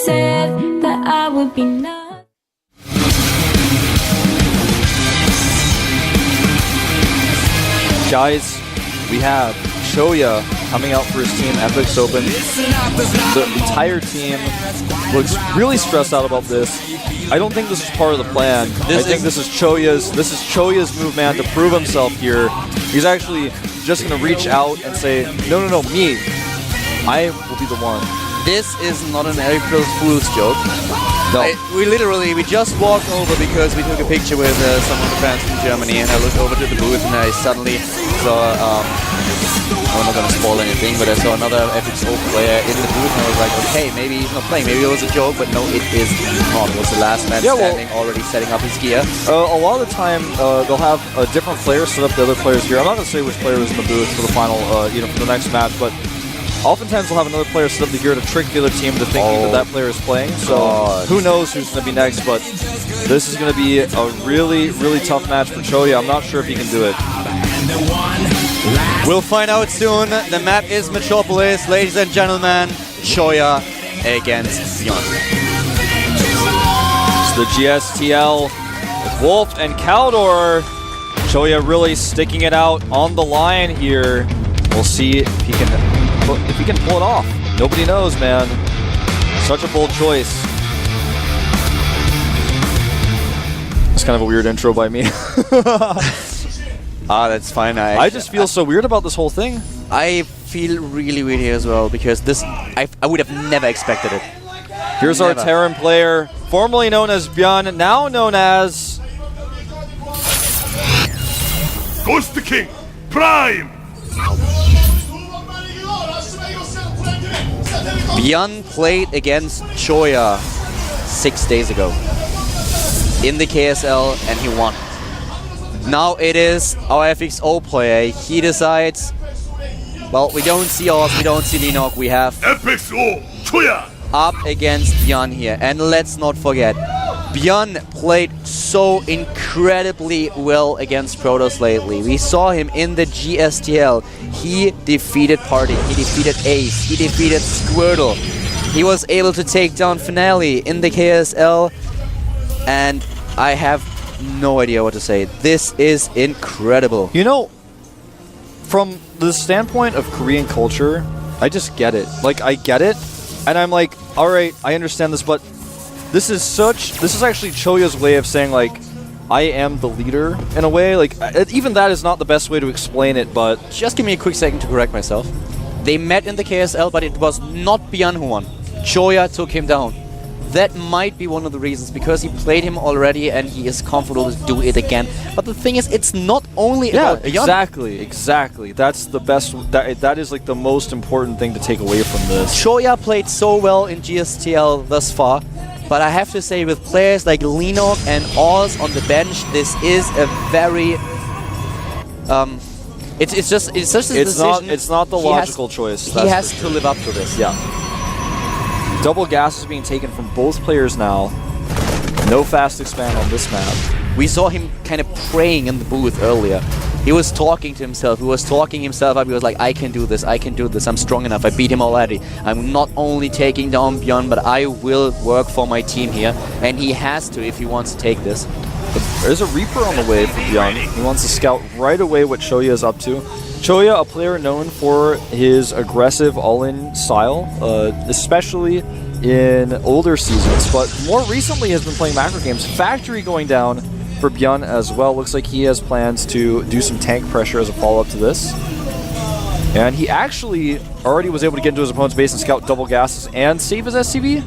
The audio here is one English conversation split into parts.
said that I would be nothing. Guys, we have Choya coming out for his team, FXOpen. The entire team looks really stressed out about this. I don't think this is part of the plan. I think this is Choya's move, man, to prove himself here. He's actually just going to reach out and say, no, me. I will be the one. This is not an April Fool's joke. No. We just walked over because we took a picture with some of the fans from Germany, and I looked over to the booth and I suddenly saw, I'm not going to spoil anything, but I saw another FXO player in the booth and I was like, okay, maybe he's not playing, maybe it was a joke, but no, it is not. It was the last man standing, already setting up his gear. A lot of the time, they'll have a different player set up the other players here. I'm not going to say which player was in the booth for the final, for the next match, but oftentimes they'll have another player set up the gear to trick the other team into thinking that player is playing. So who knows who's going to be next, but this is going to be a really, really tough match for Choya. I'm not sure if he can do it. We'll find out soon. The map is Metropolis. Ladies and gentlemen, Choya against Beyond. It's the GSTL with Wolf and Caldor. Choya really sticking it out on the line here. We'll see if he can pull it off. Nobody knows, man. Such a bold choice. It's kind of a weird intro by me. That's fine. I just feel so weird about this whole thing. I feel really weird here as well, because this, I would have never expected it. Here's our Terran player, formerly known as Björn, now known as... Ghost the King, Prime! Björn played against Choya 6 days ago in the KSL and he won. Now it is our FXO player. He decides, well, we don't see Oz, we don't see Linok, we have FXO, Choya! Up against Björn here. And let's not forget, Björn played so incredibly well against Protoss lately. We saw him in the GSTL. He defeated Party, he defeated Ace, he defeated Squirtle. He was able to take down Finale in the KSL, and I have no idea what to say. This is incredible. You know, from the standpoint of Korean culture, I just get it. Like, I get it, and I'm like, alright, I understand this, but this is actually Choya's way of saying, like, I am the leader, in a way. Like, even that is not the best way to explain it, but... Just give me a quick second to correct myself. They met in the KSL, but it was not Björn who won. Choya took him down. That might be one of the reasons, because he played him already and he is comfortable to do it again. But the thing is, it's not only about Björn. Exactly. That's the best... That is, like, the most important thing to take away from this. Choya played so well in GSTL thus far. But I have to say, with players like Linok and Oz on the bench, this is a very... It's just a decision. It's not the logical choice. He has to live up to this. Yeah. Double gas is being taken from both players now. No fast expand on this map. We saw him kind of praying in the booth earlier. He was talking to himself. He was talking himself up. He was like, I can do this. I can do this. I'm strong enough. I beat him already. I'm not only taking down Björn, but I will work for my team here. And he has to if he wants to take this. But there's a Reaper on the way for Björn. He wants to scout right away what Choya is up to. Choya, a player known for his aggressive all-in style, especially in older seasons, but more recently has been playing macro games. Factory going down for Björn as well. Looks like he has plans to do some tank pressure as a follow-up to this. And he actually already was able to get into his opponent's base and scout double gases and save his SCV.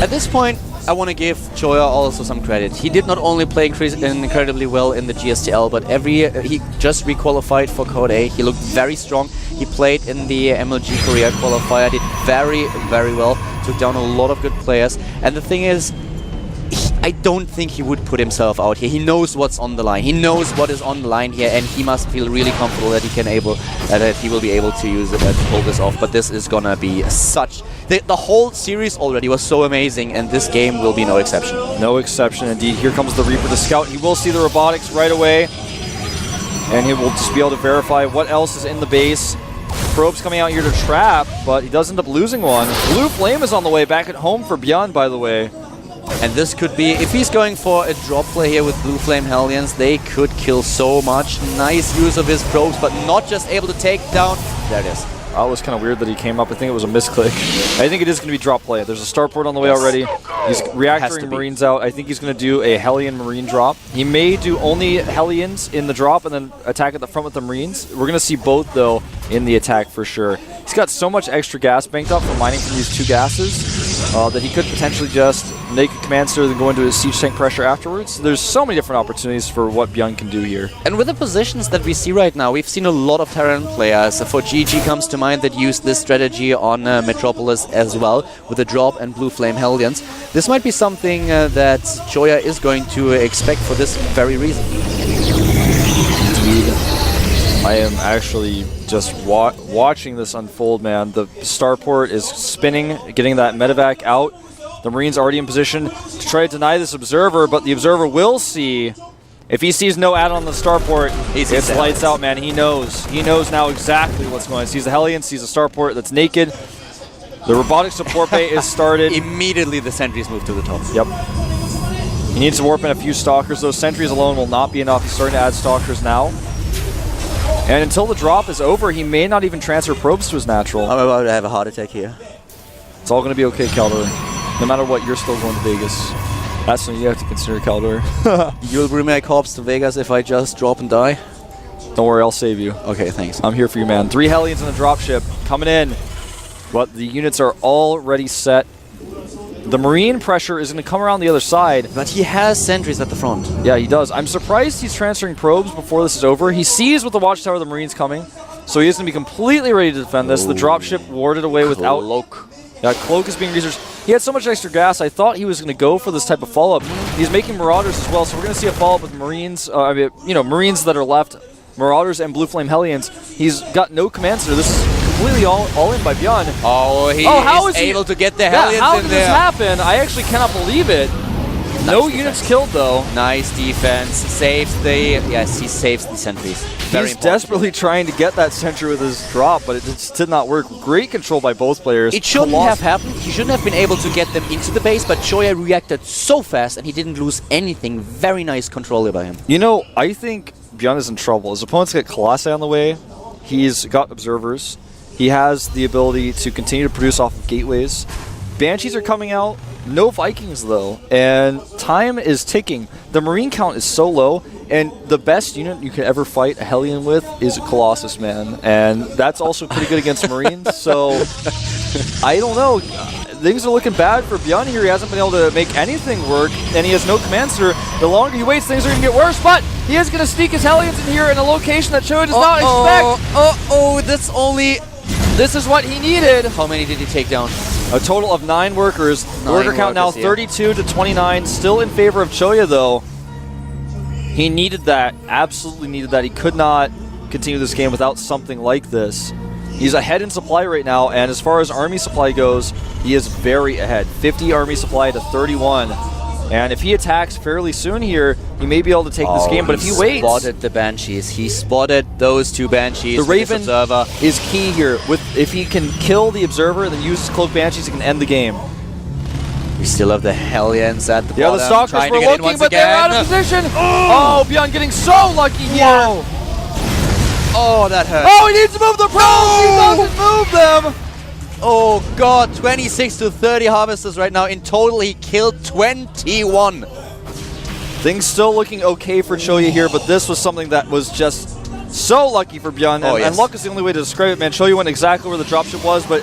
At this point, I want to give Choya also some credit. He did not only play incredibly well in the GSTL, but he just requalified for Code A. He looked very strong. He played in the MLG Korea qualifier, did very, very well. Took down a lot of good players. And the thing is, I don't think he would put himself out here. He knows what's on the line. He knows what is on the line here, and he must feel really comfortable that he will be able to use it and pull this off. But this is gonna be such... The whole series already was so amazing, and this game will be no exception. No exception indeed. Here comes the Reaper to scout. He will see the robotics right away, and he will just be able to verify what else is in the base. probes coming out here to trap, but he does end up losing one. Blue Flame is on the way back at home for Beyond, by the way. And this could be, if he's going for a drop play here with Blue Flame Hellions, they could kill so much. Nice use of his probes, but not just able to take down. There it is. That was kind of weird that he came up. I think it was a misclick. I think it is going to be drop play. There's a starport on the way already. He's reactoring Marines out. I think he's going to do a Hellion Marine drop. He may do only Hellions in the drop and then attack at the front with the Marines. We're going to see both, though, in the attack for sure. He's got so much extra gas banked up from mining from these 2 gases that he could potentially just make a command center then go into his siege tank pressure afterwards. There's so many different opportunities for what Beyond can do here. And with the positions that we see right now, we've seen a lot of Terran players. For GG comes to mind that used this strategy on Metropolis as well, with the drop and Blue Flame Hellions. This might be something that Choya is going to expect for this very reason. Indeed. I am actually just watching this unfold, man. The starport is spinning, getting that medevac out. The Marine's already in position to try to deny this Observer, but the Observer will see. If he sees no add on the starport, it's lights out, man. He knows. He knows now exactly what's going on. Sees the Hellion, sees a starport that's naked. The robotic support bay is started. Immediately the sentries move to the top. Yep. He needs to warp in a few stalkers. Those sentries alone will not be enough. He's starting to add stalkers now. And until the drop is over, he may not even transfer probes to his natural. I'm about to have a heart attack here. It's all going to be okay, Caldor. No matter what, you're still going to Vegas. That's when you have to consider, Caldor. You'll bring my corpse to Vegas if I just drop and die? Don't worry, I'll save you. Okay, thanks. I'm here for you, man. 3 Hellions in the dropship coming in. But the units are already set. The Marine pressure is going to come around the other side. But he has sentries at the front. Yeah, he does. I'm surprised he's transferring probes before this is over. He sees with the watchtower the Marine's coming, so he is going to be completely ready to defend this. The dropship warded away without... Cloak. Yeah, Cloak is being researched. He had so much extra gas, I thought he was going to go for this type of follow-up. He's making Marauders as well, so we're going to see a follow-up with Marines, Marines that are left, Marauders and Blue Flame Hellions. He's got no command center. This is completely all in by Beyond. Oh, he is able to get the Hellions how in did there. this happen? I actually cannot believe it. No units killed, though. Nice defense. Saves the... Yes, he saves the sentries. He's desperately trying to get that sentry with his drop, but it just did not work. Great control by both players. It shouldn't have happened. He shouldn't have been able to get them into the base, but Choya reacted so fast and he didn't lose anything. Very nice control by him. You know, I think Beyond is in trouble. His opponent's got Colossi on the way. He's got Observers. He has the ability to continue to produce off of gateways. Banshees are coming out. No Vikings, though, and time is ticking. The Marine count is so low, and the best unit you could ever fight a Hellion with is a Colossus, man, and that's also pretty good against Marines, so I don't know. Things are looking bad for Beyond here. He hasn't been able to make anything work, and he has no command center. The longer he waits, things are going to get worse, but he is going to sneak his Hellions in here in a location that Choya does not expect. This is what he needed. How many did he take down? A total of 9 workers. Worker count now 32 to 29. Still in favor of Choya, though. He needed that. Absolutely needed that. He could not continue this game without something like this. He's ahead in supply right now, and as far as army supply goes, he is very ahead. 50 army supply to 31. And if he attacks fairly soon here, he may be able to take this game, but if he waits... He spotted the Banshees. He spotted those 2 Banshees. The Raven is key here. If he can kill the Observer and then use his Cloak Banshees, he can end the game. We still have the Hellions at the bottom. Yeah, the Stalkers were looking, but they're out of position. Oh, Beyond getting so lucky here. Whoa. Oh, that hurt. Oh, he needs to move the probes. He doesn't move them. Oh god, 26 to 30 harvesters right now. In total, he killed 21. Things still looking okay for Choya here, but this was something that was just so lucky for Beyond. And luck is the only way to describe it, man. Choya went exactly where the dropship was, but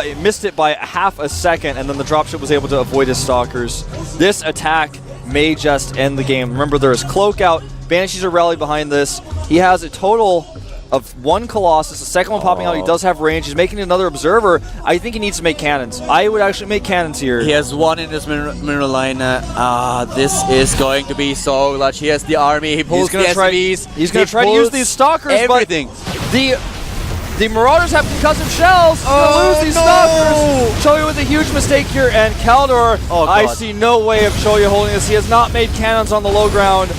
it missed it by half a second, and then the dropship was able to avoid his stalkers. This attack may just end the game. Remember, there is Cloak out. Banshees are rallied behind this. He has a total of 1 Colossus, the second one popping out. He does have range. He's making another Observer. I think he needs to make cannons. I would actually make cannons here. He has 1 in his mineral line. This is going to be so clutch. He has the army. He pulls the SCVs. He's going to try to use these stalkers, everything. But the Marauders have concussive shells. He's going to lose these stalkers. Choya with a huge mistake here, and Caldor, I see no way of Choya holding this. He has not made cannons on the low ground.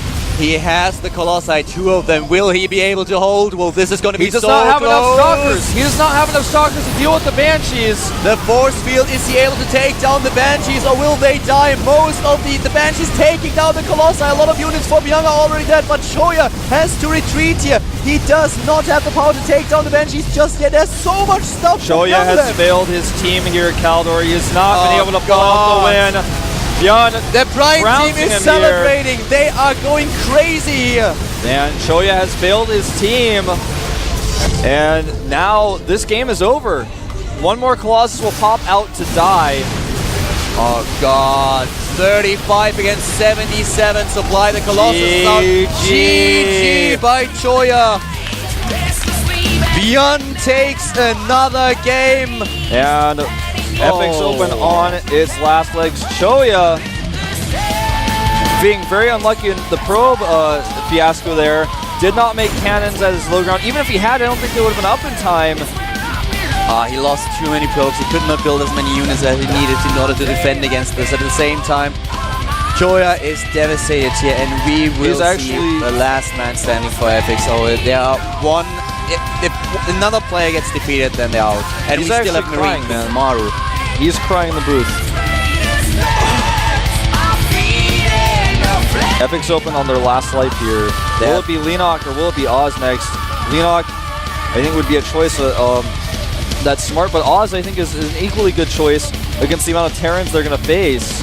He has the Colossi, 2 of them. Will he be able to hold? Well, this is going to be He does so not have close. enough stalkers. He does not have enough stalkers to deal with the Banshees. The force field, is he able to take down the Banshees or will they die? Most of the Banshees taking down the Colossi. A lot of units for Byung are already dead, but Shoya has to retreat here. He does not have the power to take down the Banshees just yet. There's so much stuff. Shoya has failed his team here, Kaldor. He has not been able to pull out the win. Beyond the Prime team is celebrating. They are going crazy here. And Shoya has failed his team. And now this game is over. One more Colossus will pop out to die. Oh god. 35 against 77. Supply the Colossus out. GG by Choya. Beyond takes another game. And FXOpen on its last legs. Choya being very unlucky in the probe fiasco there. Did not make cannons at his low ground. Even if he had, I don't think they would have been up in time. He lost too many probes. He could not build as many units as he needed in order to defend against this. At the same time, Choya is devastated here, and we will see the last man standing for FXO. They are one. If another player gets defeated, then they're out. And He's we still have crying, Marine, man. Maru. He's crying in the booth. FXOpen on their last life here. Will it be Lenok or will it be Oz next? Lenok, I think, would be a choice that's smart, but Oz, I think, is an equally good choice against the amount of Terrans they're going to face.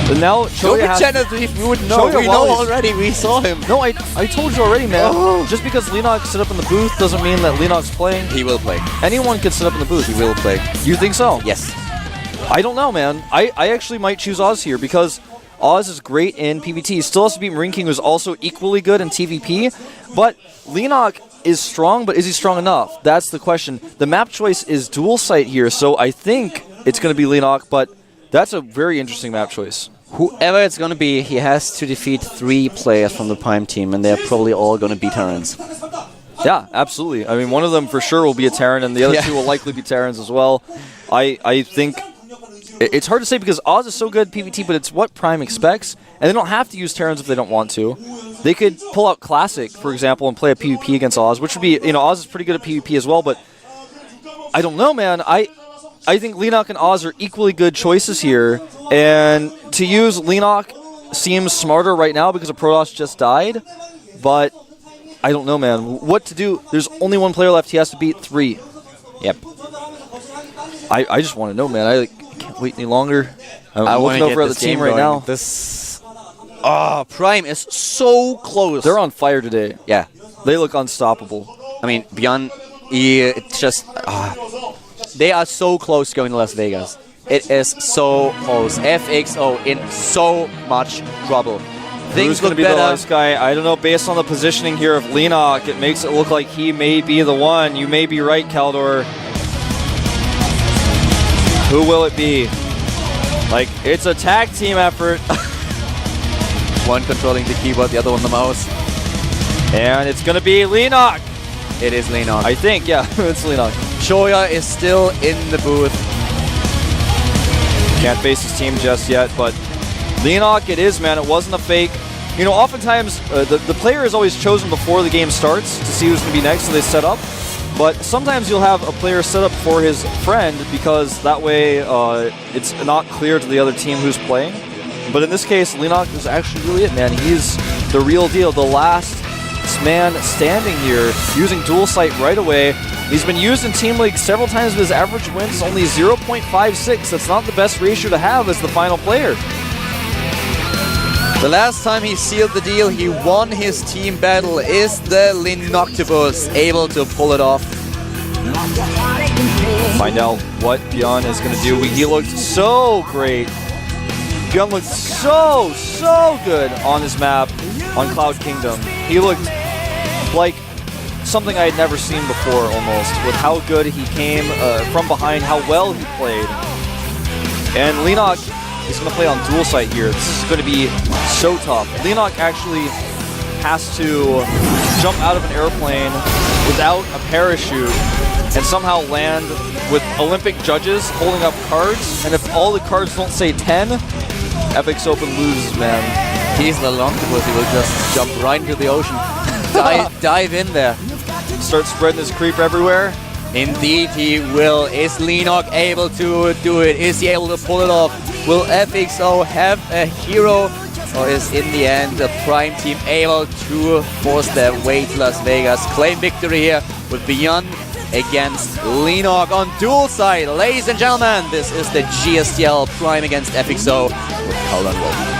But now Choya has... If we would know. We know already. We saw him. No, I told you already, man. Just because Lenok sit up in the booth doesn't mean that Lenok's playing. He will play. Anyone could sit up in the booth. He will play. You think so? Yes. I don't know, man. I actually might choose Oz here because Oz is great in PvT. He still has to beat Marine King, who's also equally good in TvP. But Lenok is strong, but is he strong enough? That's the question. The map choice is dual site here, so I think it's going to be Lenok, but that's a very interesting map choice. Whoever it's going to be, he has to defeat 3 players from the Prime team, and they're probably all going to be Terrans. Yeah, absolutely. I mean, one of them for sure will be a Terran, and the other 2 will likely be Terrans as well. I think it's hard to say because Oz is so good at PvT, but it's what Prime expects, and they don't have to use Terrans if they don't want to. They could pull out Classic, for example, and play a PvP against Oz, which would be, Oz is pretty good at PvP as well, but I don't know, man. I think Lenok and Oz are equally good choices here, and to use Lenok seems smarter right now because a Protoss just died, but I don't know, man. What to do? There's only one player left. He has to beat 3. Yep. I just want to know, man. I can't wait any longer. I'm looking over at the team right now. Prime is so close. They're on fire today. Yeah. They look unstoppable. I mean, Beyond, it's just... they are so close going to Las Vegas. It is so close. FXO in so much trouble. Who's going to be the last guy? I don't know. Based on the positioning here of Lenok, it makes it look like he may be the one. You may be right, Kaldor. Who will it be? Like, it's a tag team effort. One controlling the keyboard, the other one the mouse. And it's going to be Lenok. It is Lenok. I think, yeah, it's Lenok. Choya is still in the booth. Can't face his team just yet, but Lenok, it is, man. It wasn't a fake. Oftentimes, the player is always chosen before the game starts to see who's going to be next, so they set up. But sometimes you'll have a player set up for his friend because that way it's not clear to the other team who's playing. But in this case, Lenok is actually really it, man. He's the real deal, the last man standing here, using dual sight right away. He's been used in Team League several times, but his average win is only 0.56. That's not the best ratio to have as the final player. The last time he sealed the deal, he won his team battle. Is the Lenoctopus able to pull it off? Find out what Beyond is going to do. He looked so great. Beyond looked so good on this map on Cloud Kingdom. He looked like something I had never seen before, almost, with how good he came from behind, how well he played. And Lenok is going to play on dual sight here. This is going to be so tough. Lenok actually has to jump out of an airplane without a parachute and somehow land with Olympic judges holding up cards. And if all the cards don't say 10, FXOpen loses, man. He's the Octopus. He will just jump right into the ocean. Dive in there. Start spreading his creep everywhere. Indeed, he will. Is Lenok able to do it? Is he able to pull it off? Will FXO have a hero? Or is, in the end, the Prime team able to force their way to Las Vegas? Claim victory here with Beyond against Lenok on dual side. Ladies and gentlemen, this is the GSTL Prime against FXO with Colin Wolf.